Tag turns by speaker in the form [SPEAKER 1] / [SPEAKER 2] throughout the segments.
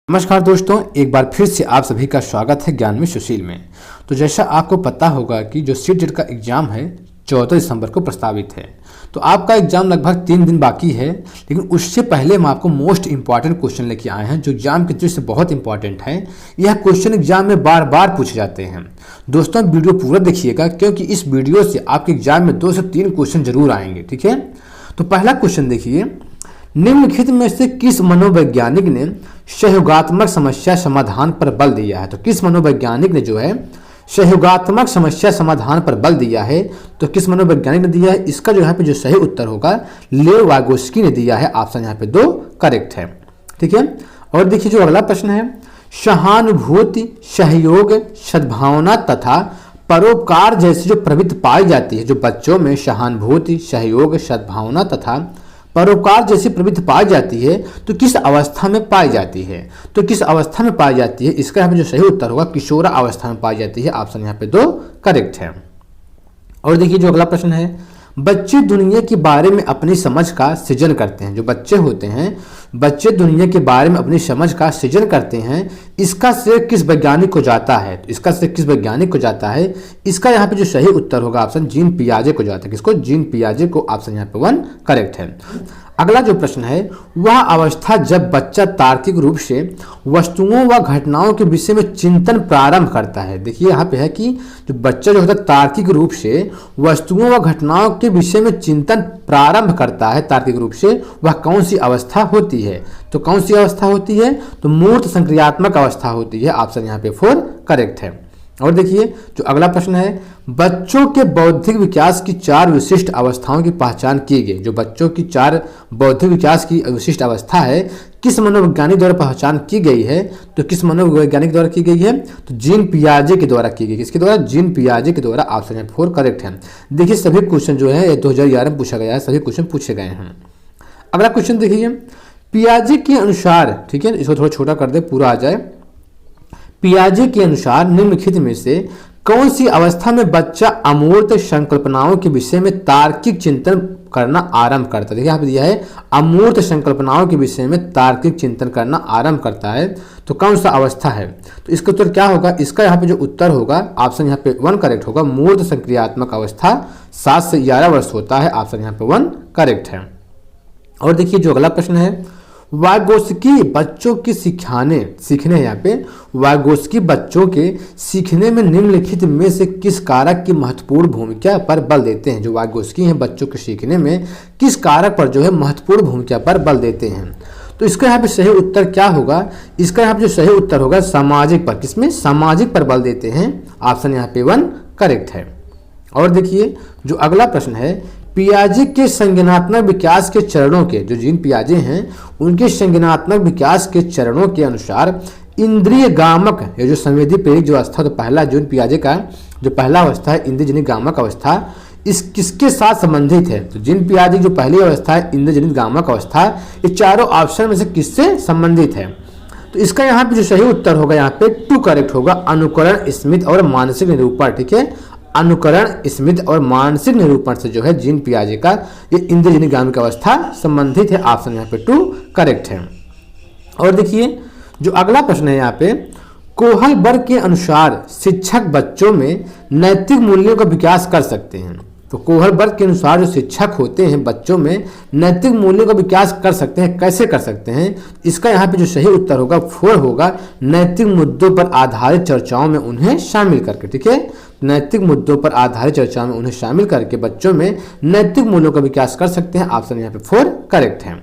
[SPEAKER 1] नमस्कार दोस्तों, एक बार फिर से आप सभी का स्वागत है ज्ञान में सुशील में। तो जैसा आपको पता होगा कि जो सीटेट का एग्ज़ाम है 14 दिसंबर को प्रस्तावित है। तो आपका एग्ज़ाम लगभग 3 दिन बाकी है, लेकिन उससे पहले हम आपको मोस्ट इंपॉर्टेंट क्वेश्चन लेके आए हैं जो एग्जाम की दृष्टि से बहुत इंपॉर्टेंट है। यह क्वेश्चन एग्जाम में बार बार पूछे जाते हैं। दोस्तों वीडियो पूरा देखिएगा, क्योंकि इस वीडियो से आपके एग्जाम में 2 से 3 क्वेश्चन जरूर आएंगे। ठीक है, तो पहला क्वेश्चन देखिए, निम्नलिखित में से किस मनोवैज्ञानिक ने सहयोगात्मक समस्या समाधान पर बल दिया है? तो किस मनोवैज्ञानिक ने जो है सहयोगात्मक समस्या समाधान पर बल दिया है? तो किस मनोवैज्ञानिक ने दिया है? इसका जो यहाँ पे जो सही उत्तर होगा लेव वागोस्की ने दिया है। ऑप्शन यहाँ पे 2 करेक्ट है। ठीक है, और देखिए जो अगला प्रश्न है, सहानुभूति, सहयोग, सद्भावना तथा परोपकार जैसी जो प्रवृत्ति पाई जाती है, जो बच्चों में सहानुभूति, सहयोग, सद्भावना तथा परोपकार जैसी प्रवृत्ति पाई जाती है, तो किस अवस्था में पाई जाती है? तो किस अवस्था में पाई जाती है? इसका यहाँ पे जो सही उत्तर होगा किशोर अवस्था में पाई जाती है। ऑप्शन यहाँ पे 2 करेक्ट है। और देखिए जो अगला प्रश्न है, बच्चे दुनिया के बारे में अपनी समझ का सृजन करते हैं। जो बच्चे होते हैं, बच्चे दुनिया के बारे में अपनी समझ का सृजन करते हैं, इसका श्रेय किस वैज्ञानिक को जाता है? तो इसका श्रेय किस वैज्ञानिक को जाता है? इसका यहाँ पे जो सही उत्तर होगा ऑप्शन जीन पियाजे को जाता है। किसको? जीन पियाजे को। ऑप्शन यहाँ पे 1 करेक्ट है। अगला जो प्रश्न है, वह अवस्था जब बच्चा तार्किक रूप से वस्तुओं व घटनाओं के विषय में चिंतन प्रारंभ करता है। देखिए यहाँ पे है कि जो बच्चा जो होता है तार्किक रूप से वस्तुओं व घटनाओं के विषय में चिंतन प्रारंभ करता है तार्किक रूप से, वह कौन सी अवस्था होती है? तो कौन सी अवस्था होती है? तो मूर्त संक्रियात्मक अवस्था होती है। ऑप्शन यहाँ पे 4 करेक्ट है। और देखिए जो अगला प्रश्न है, बच्चों के बौद्धिक विकास की 4 विशिष्ट अवस्थाओं की पहचान की गई। जो बच्चों की 4 बौद्धिक विकास की विशिष्ट अवस्था है, किस मनोवैज्ञानिक द्वारा पहचान की गई है? तो किस मनोवैज्ञानिक द्वारा की गई है? तो जीन पियाजे के द्वारा की गई। किसके द्वारा? जीन पियाजे के द्वारा। ऑप्शन 4 करेक्ट है। देखिए सभी क्वेश्चन जो है 2011 में पूछा गया है, सभी क्वेश्चन पूछे गए हैं। अगला क्वेश्चन देखिए, पियाजे के अनुसार, ठीक है इसको थोड़ा छोटा कर दे पूरा आ जाए। पियाजे के अनुसार निम्नलिखित में से कौन सी अवस्था में बच्चा अमूर्त संकल्पनाओं के विषय में तार्किक चिंतन करना आरंभ करता है? देखिए यहाँ पे दिया है अमूर्त संकल्पनाओं के विषय में तार्किक चिंतन करना आरंभ करता है, तो कौन सा अवस्था है? तो इसका उत्तर क्या होगा? इसका यहाँ पे जो उत्तर होगा ऑप्शन यहाँ पे 1 करेक्ट होगा। मूर्त संक्रियात्मक अवस्था 7 से 11 वर्ष होता है। ऑप्शन यहाँ पे 1 करेक्ट है। और देखिए जो अगला प्रश्न है, वागोस्की बच्चों के सीखने यहाँ पे वागोस्की बच्चों के सीखने में निम्नलिखित में से किस कारक की महत्वपूर्ण भूमिका पर बल देते हैं? जो वागोस्की हैं बच्चों के सीखने में किस कारक पर जो है महत्वपूर्ण भूमिका पर बल देते हैं? तो इसका यहाँ पे सही उत्तर क्या होगा? इसका यहाँ पे जो सही उत्तर होगा सामाजिक पर। किसमें? सामाजिक पर बल देते हैं। ऑप्शन यहाँ पे 1 करेक्ट है। और देखिए जो अगला प्रश्न है, पियाजे के संज्ञानात्मक विकास के चरणों के, जो जीन पियाजे हैं उनके संज्ञानात्मक विकास के चरणों के अनुसार इंद्रिय गामक, ये जो संवेदी प्रेरक जो अवस्था, तो पहला जीन पियाजे का जो पहला अवस्था है इंद्रियजनित गामक अवस्था, इस किसके साथ संबंधित है? तो जीन पियाजे जो पहली अवस्था है इंद्रियजनित गामक अवस्था, ये चारों ऑप्शन में से किससे संबंधित है? तो इसका यहाँ पे जो सही उत्तर होगा यहाँ पे 2 करेक्ट होगा। अनुकरण, स्मृति और मानसिक निरूपण। ठीक है, अनुकरण, स्मृति और मानसिक निरूपण से जो है जीन पियाजे का ये इंद्रियजनित गामक अवस्था संबंधित है। ऑप्शन यहाँ पे 2 करेक्ट है। और देखिए जो अगला प्रश्न है यहाँ पे, कोहलबर्ग के अनुसार शिक्षक बच्चों में नैतिक मूल्यों का विकास कर सकते हैं। तो कोहलबर्ग के अनुसार जो शिक्षक होते हैं बच्चों में नैतिक मूल्यों का विकास कर सकते हैं। कैसे कर सकते हैं? इसका यहाँ पे जो सही उत्तर होगा 4 होगा। नैतिक मुद्दों पर आधारित चर्चाओं में उन्हें शामिल करके। ठीक है, नैतिक मुद्दों पर आधारित चर्चाओं में उन्हें शामिल करके बच्चों में नैतिक मूल्यों का विकास कर सकते हैं। ऑप्शन यहाँ पे 4 करेक्ट है।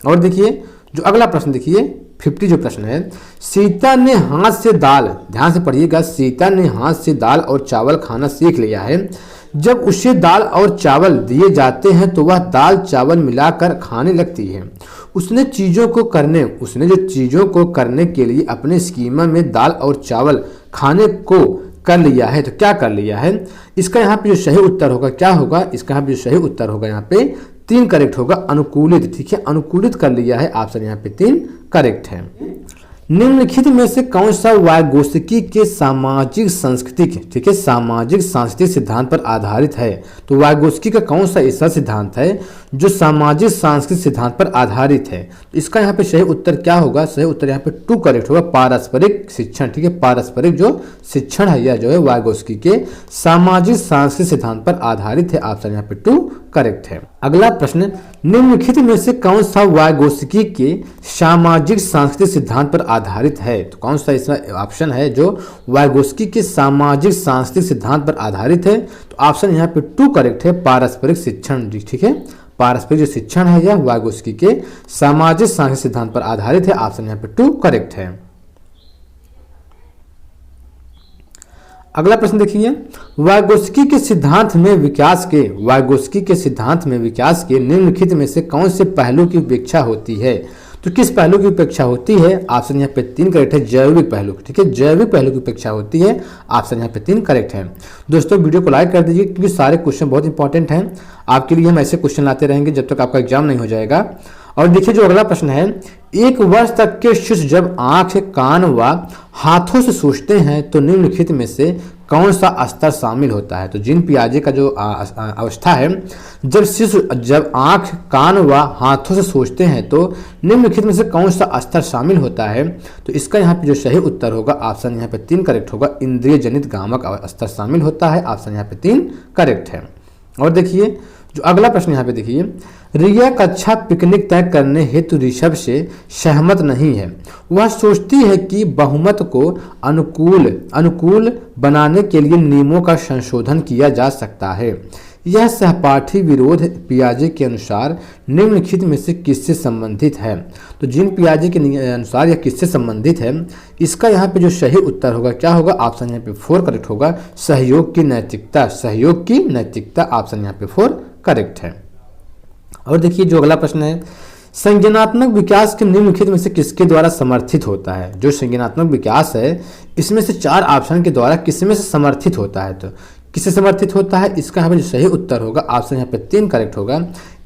[SPEAKER 1] और देखिए जो अगला प्रश्न देखिए 50 जो प्रश्न है, सीता ने हाथ से दाल, ध्यान से पढ़िएगा, सीता ने हाथ से दाल और चावल खाना सीख लिया है। जब उसे दाल और चावल दिए जाते हैं तो वह दाल चावल मिलाकर खाने लगती है। उसने जो चीज़ों को करने के लिए अपने स्कीमा में दाल और चावल खाने को कर लिया है, तो क्या कर लिया है? इसका यहाँ पे जो सही उत्तर होगा क्या होगा? इसका यहाँ पे जो सही उत्तर होगा यहाँ पे 3 करेक्ट होगा। अनुकूलित। ठीक है, अनुकूलित कर लिया है। ऑप्शन यहाँ पे 3 करेक्ट है। निम्नलिखित में से कौन सा वाइगोत्स्की के सामाजिक सांस्कृतिक, ठीक है, सामाजिक सांस्कृतिक सिद्धांत पर आधारित है? तो वाइगोत्स्की का कौन सा ऐसा सिद्धांत है जो सामाजिक सांस्कृतिक सिद्धांत पर आधारित है? तो इसका यहाँ पे सही उत्तर क्या होगा? सही उत्तर यहाँ पे 2 करेक्ट होगा, पारस्परिक शिक्षण, ठीक है, पारस्परिक जो शिक्षण है यह जो है वाइगोत्स्की के सामाजिक सांस्कृतिक सिद्धांत पर आधारित है। ऑप्शन यहाँ पे 2 करेक्ट है। अगला प्रश्न, निम्नलिखित में से कौन सा वाइगोत्स्की के सामाजिक सांस्कृतिक सिद्धांत पर आधारित है? तो कौन सा इसमें ऑप्शन है जो वाइगोत्स्की के सामाजिक सांस्कृतिक सिद्धांत पर आधारित है? तो ऑप्शन यहाँ पे 2 करेक्ट है, पारस्परिक शिक्षण, ठीक है, पारस्परिक जो शिक्षण है यह वाइगोत्स्की के सामाजिक सांस्कृतिक सिद्धांत पर आधारित है। ऑप्शन यहाँ पे 2 करेक्ट है। अगला प्रश्न देखिए, वाइगोत्स्की के सिद्धांत में विकास के निम्नलिखित में से कौन से पहलू की उपेक्षा होती है? तो किस पहलू की उपेक्षा होती है? ऑप्शन यहाँ पे 3 करेक्ट है, जैविक पहलू, ठीक है, जैविक पहलू की उपेक्षा होती है। ऑप्शन यहाँ पे 3 करेक्ट है। दोस्तों वीडियो को लाइक कर दीजिए क्योंकि सारे क्वेश्चन बहुत इंपॉर्टेंट हैं, आपके लिए हम ऐसे क्वेश्चन लाते रहेंगे जब तक आपका एग्जाम नहीं हो जाएगा। और देखिए जो अगला प्रश्न है, 1 वर्ष तक के शिशु जब आंख, कान व हाथों से सूंघते हैं तो निम्नलिखित में से कौन सा स्तर शामिल होता है? तो जीन पियाजे का जो अवस्था है, जब शिशु जब आंख, कान व हाथों से सूंघते हैं तो निम्नलिखित में से कौन सा स्तर शामिल होता है? तो इसका यहाँ पे जो सही उत्तर होगा ऑप्शन यहाँ पे 3 करेक्ट होगा, इंद्रिय जनित गामक स्तर शामिल होता है। ऑप्शन यहाँ पे 3 करेक्ट है। और देखिए जो अगला प्रश्न यहाँ पे देखिए, रिया कक्षा पिकनिक तय करने हेतु ऋषभ से सहमत नहीं है। वह सोचती है कि बहुमत को अनुकूल बनाने के लिए नियमों का संशोधन किया जा सकता है। यह सहपाठी विरोध पियाजे के अनुसार निम्नलिखित में से किससे संबंधित है? तो जीन पियाजे के अनुसार यह किससे संबंधित है? इसका यहाँ पे जो सही उत्तर होगा क्या होगा? ऑप्शन यहाँ पे 4 करेक्ट होगा, सहयोग की नैतिकता, सहयोग की नैतिकता। ऑप्शन यहाँ पे 4 करेक्ट है। और देखिए जो अगला प्रश्न है, संज्ञानात्मक विकास के निम्नलिखित में से किसके द्वारा समर्थित होता है? जो संज्ञानात्मक विकास है इसमें से 4 ऑप्शन के द्वारा किसमें से समर्थित होता है? तो किससे समर्थित होता है? इसका यहाँ पे जो सही उत्तर होगा ऑप्शन यहाँ पे 3 करेक्ट होगा,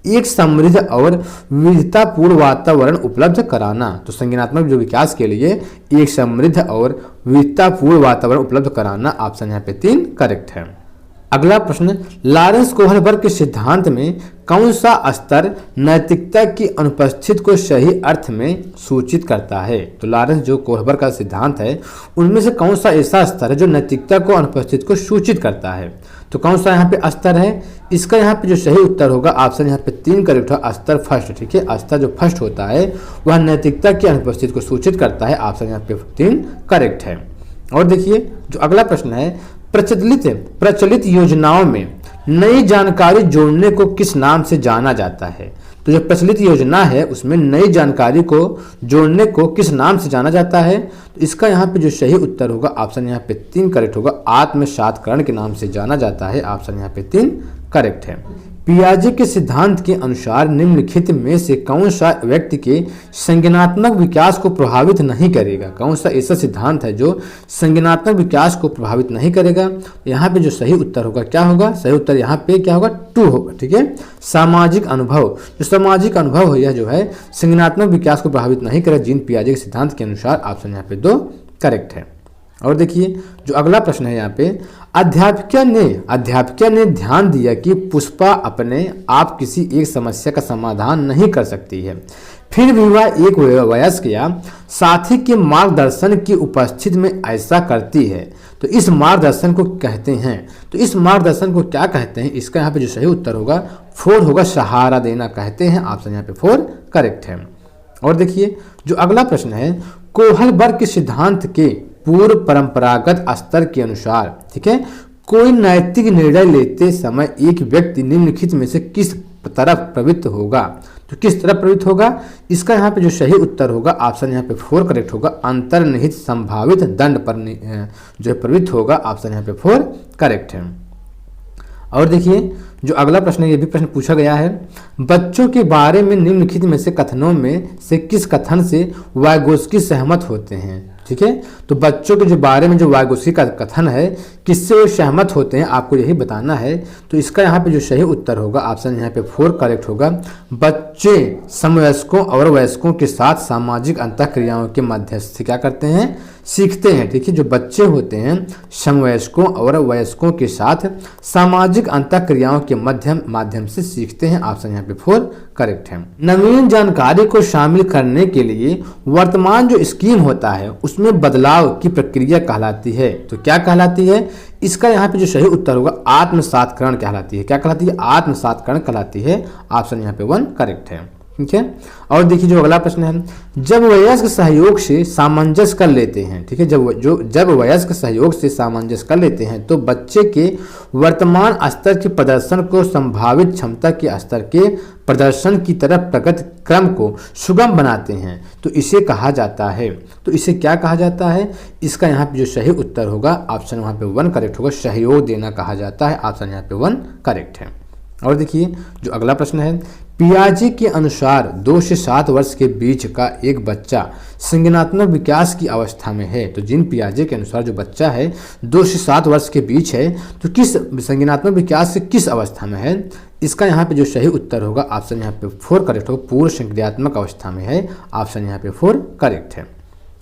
[SPEAKER 1] एक समृद्ध और विविधतापूर्ण वातावरण उपलब्ध कराना। तो संज्ञानात्मक जो विकास के लिए एक समृद्ध और विविधतापूर्ण वातावरण उपलब्ध कराना। ऑप्शन यहाँ पे 3 करेक्ट है। अगला प्रश्न, लॉरेंस कोहलबर्ग के सिद्धांत में कौन सा स्तर नैतिकता की अनुपस्थिति को सही अर्थ में सूचित करता है? तो लॉरेंस जो कोहलबर्ग का सिद्धांत है उनमें से कौन सा ऐसा स्तर है जो नैतिकता को अनुपस्थिति को सूचित करता है? तो कौन सा यहाँ पे स्तर है? इसका यहाँ पे जो सही उत्तर होगा ऑप्शन यहाँ पे 3 करेक्ट होगा, स्तर फर्स्ट, ठीक है, स्तर जो फर्स्ट होता है वह नैतिकता की अनुपस्थिति को सूचित करता है। ऑप्शन यहाँ पे 3 करेक्ट है। और देखिए जो अगला प्रश्न है, प्रचलित योजनाओं में नई जानकारी जोड़ने को किस नाम से जाना जाता है? तो जो प्रचलित योजना है उसमें नई जानकारी को जोड़ने को किस नाम से जाना जाता है? तो इसका यहाँ पे जो सही उत्तर होगा ऑप्शन यहाँ पे 3 करेक्ट होगा, आत्मसातकरण के नाम से जाना जाता है। ऑप्शन यहाँ पे 3 करेक्ट है। पियाजे के सिद्धांत के अनुसार निम्नलिखित में से कौन सा व्यक्ति के संज्ञानात्मक विकास को प्रभावित नहीं करेगा? कौन सा ऐसा सिद्धांत है जो संज्ञानात्मक विकास को प्रभावित नहीं करेगा? यहाँ पे जो सही उत्तर होगा क्या होगा? सही उत्तर यहाँ पे क्या होगा? 2 होगा, ठीक है, सामाजिक अनुभव। जो सामाजिक अनुभव है यह जो है संज्ञानात्मक विकास को प्रभावित नहीं करेगा जीन पियाजे के सिद्धांत के अनुसार। ऑप्शन यहाँ पे 2 करेक्ट है। और देखिए जो अगला प्रश्न है यहाँ पे, अध्यापिका ने ध्यान दिया कि पुष्पा अपने आप किसी एक समस्या का समाधान नहीं कर सकती है, फिर भी वह एक वयस्क या साथी के मार्गदर्शन की उपस्थिति में ऐसा करती है। तो इस मार्गदर्शन को कहते हैं, तो इस मार्गदर्शन को क्या कहते हैं? इसका यहाँ पे जो सही उत्तर होगा 4 होगा, सहारा देना कहते हैं। ऑप्शन यहाँ पे 4 करेक्ट है। और देखिए जो अगला प्रश्न है, कोहलबर्ग के सिद्धांत के पूर्व परंपरागत स्तर के अनुसार, ठीक है, कोई नैतिक निर्णय लेते समय एक व्यक्ति निम्नलिखित में से किस तरफ प्रवृत्त होगा? तो किस तरफ प्रवृत्त होगा? इसका यहाँ पे जो सही उत्तर होगा ऑप्शन यहाँ पे 4 करेक्ट होगा, अंतर्निहित संभावित दंड पर जो प्रवृत्त होगा। ऑप्शन यहाँ पे 4 करेक्ट है। और देखिए जो अगला प्रश्न है ये भी प्रश्न पूछा गया है, बच्चों के बारे में निम्नलिखित में से कथनों में से किस कथन से वाइगोत्स्की सहमत होते हैं। ठीक है, तो बच्चों के जो बारे में जो वाइगोत्स्की का कथन है किससे वो सहमत होते हैं आपको यही बताना है। तो इसका यहाँ पे जो सही उत्तर होगा ऑप्शन यहाँ पे 4 करेक्ट होगा। बच्चे समवयस्कों और वयस्कों के साथ सामाजिक अंतःक्रियाओं के माध्यम से क्या करते हैं, सीखते हैं। ठीक है, जो बच्चे होते हैं समवयस्कों और वयस्कों के साथ सामाजिक अंतःक्रियाओं के माध्यम से सीखते हैं। ऑप्शन यहाँ पे 4 करेक्ट है। नवीन जानकारी को शामिल करने के लिए वर्तमान जो स्कीम होता है उसमें बदलाव की प्रक्रिया कहलाती है। तो क्या कहलाती है, इसका यहाँ पे जो सही उत्तर होगा आत्मसात्करण कहलाती है। क्या कहलाती है, आत्मसात्करण कहलाती है। ऑप्शन यहाँ पे 1 करेक्ट है। ठीक है, और देखिए जो अगला प्रश्न है, जब वयस्क सहयोग से सामंजस्य कर लेते हैं। ठीक है, जब वयस्क सहयोग से सामंजस्य कर लेते हैं तो बच्चे के वर्तमान स्तर के प्रदर्शन को संभावित क्षमता के स्तर के प्रदर्शन की तरफ प्रगति क्रम को सुगम बनाते हैं। तो इसे कहा जाता है, तो इसे क्या कहा जाता है, इसका यहाँ पे जो सही उत्तर होगा ऑप्शन वहाँ पे 1 करेक्ट होगा, सहयोग देना कहा जाता है। ऑप्शन यहाँ पे 1 करेक्ट है। और देखिए जो अगला प्रश्न है, पियाजे के अनुसार 2 से 7 वर्ष के बीच का एक बच्चा संज्ञानात्मक विकास की अवस्था में है। तो जीन पियाजे के अनुसार जो बच्चा है 2 से 7 वर्ष के बीच है तो किस संज्ञानात्मक विकास से किस अवस्था में है, इसका यहाँ पे जो सही उत्तर होगा ऑप्शन यहाँ पे 4 करेक्ट होगा, पूर्व संक्रियात्मक अवस्था में है। ऑप्शन यहाँ पे 4 करेक्ट है।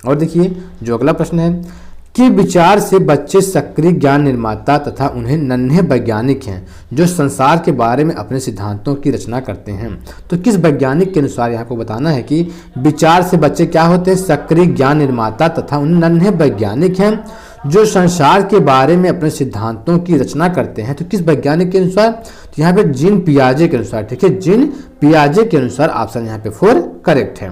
[SPEAKER 1] और देखिए जो अगला प्रश्न है, कि विचार से बच्चे सक्रिय ज्ञान निर्माता तथा उन्हें नन्हे वैज्ञानिक हैं जो संसार के बारे में अपने सिद्धांतों की रचना करते हैं। तो किस वैज्ञानिक के अनुसार यहाँ को बताना है कि विचार से बच्चे क्या होते हैं, सक्रिय ज्ञान निर्माता तथा उन्हें नन्हे वैज्ञानिक हैं जो संसार के बारे में अपने सिद्धांतों की रचना करते हैं। तो किस वैज्ञानिक के अनुसार, तो यहाँ पे जीन पियाजे के अनुसार। ठीक है, जीन पियाजे के अनुसार। ऑप्शन यहाँ पे 4 करेक्ट है।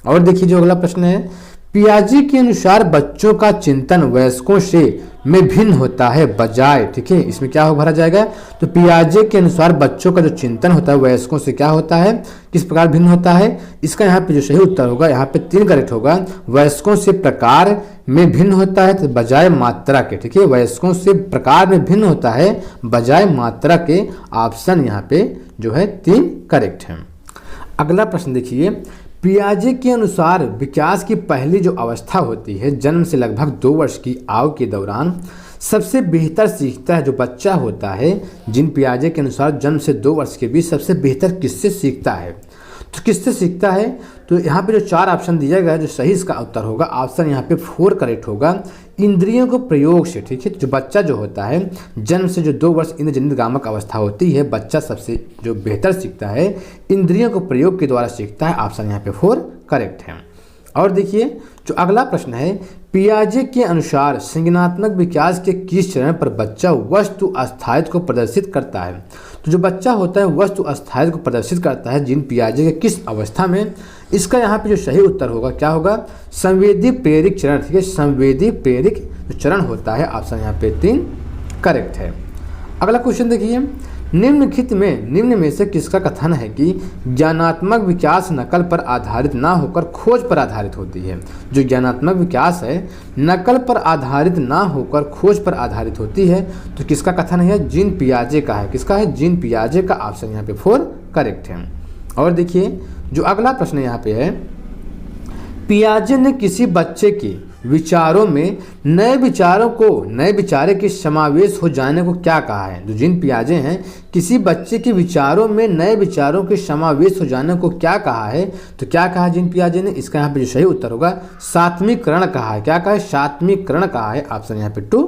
[SPEAKER 1] और देखिए जो अगला प्रश्न है, पियाजे के अनुसार बच्चों का चिंतन वयस्कों से में भिन्न होता है बजाय। ठीक है, इसमें क्या हो भरा जाएगा, तो पियाजे के अनुसार बच्चों का जो चिंतन होता है वयस्कों से क्या होता है, किस प्रकार भिन्न होता है, इसका यहाँ पे जो सही उत्तर होगा यहाँ पे 3 करेक्ट होगा, वयस्कों से प्रकार में भिन्न होता है तो बजाय मात्रा के। ठीक है, वयस्कों से प्रकार में भिन्न होता है बजाय मात्रा के। ऑप्शन यहाँ पे जो है 3 करेक्ट है। अगला प्रश्न देखिए, पियाजे के अनुसार विकास की पहली जो अवस्था होती है जन्म से लगभग 2 वर्ष की आयु के दौरान सबसे बेहतर सीखता है जो बच्चा होता है। जीन पियाजे के अनुसार जन्म से 2 वर्ष के बीच सबसे बेहतर किससे सीखता है, तो किससे सीखता है, तो यहाँ पे जो 4 ऑप्शन दिया गया है जो सही इसका उत्तर होगा ऑप्शन यहाँ पे 4 करेक्ट होगा, इंद्रियों को प्रयोग से। ठीक है, जो बच्चा जो होता है जन्म से जो 2 वर्ष इंद्रजनित गामक अवस्था होती है बच्चा सबसे जो बेहतर सीखता है इंद्रियों को प्रयोग के द्वारा सीखता है। ऑप्शन यहाँ पे 4 करेक्ट है। और देखिए जो अगला प्रश्न है, पियाजे के अनुसार संज्ञानात्मक विकास के किस चरण पर बच्चा वस्तु अस्थायित्व को प्रदर्शित करता है। तो जो बच्चा होता है वस्तु अस्थायित्व को प्रदर्शित करता है जीन पियाजे के किस अवस्था में, इसका यहाँ पे जो सही उत्तर होगा क्या होगा, संवेदी प्रेरिक चरण। ठीक है, संवेदी प्रेरिक जो चरण होता है। ऑप्शन यहाँ पे 3 करेक्ट है। अगला क्वेश्चन देखिए, निम्न में से किसका कथन है कि ज्ञानात्मक विकास नकल पर आधारित ना होकर खोज पर आधारित होती है। जो ज्ञानात्मक विकास है नकल पर आधारित ना होकर खोज पर आधारित होती है, तो किसका कथन है, जीन पियाजे का है। किसका है, जीन पियाजे का। ऑप्शन यहाँ पे 4 करेक्ट है। और देखिए जो अगला प्रश्न यहाँ पे है, पियाजे ने किसी बच्चे के विचारों में नए विचारे के समावेश हो जाने को क्या कहा है। जो जीन पियाजे हैं किसी बच्चे के विचारों में नए विचारों के समावेश हो जाने को क्या कहा है, तो क्या कहा जीन पियाजे ने, इसका यहाँ पे जो सही उत्तर होगा सात्विकरण कहा है। क्या कहा है, सात्विकरण कहा है। ऑप्शन यहाँ पे 2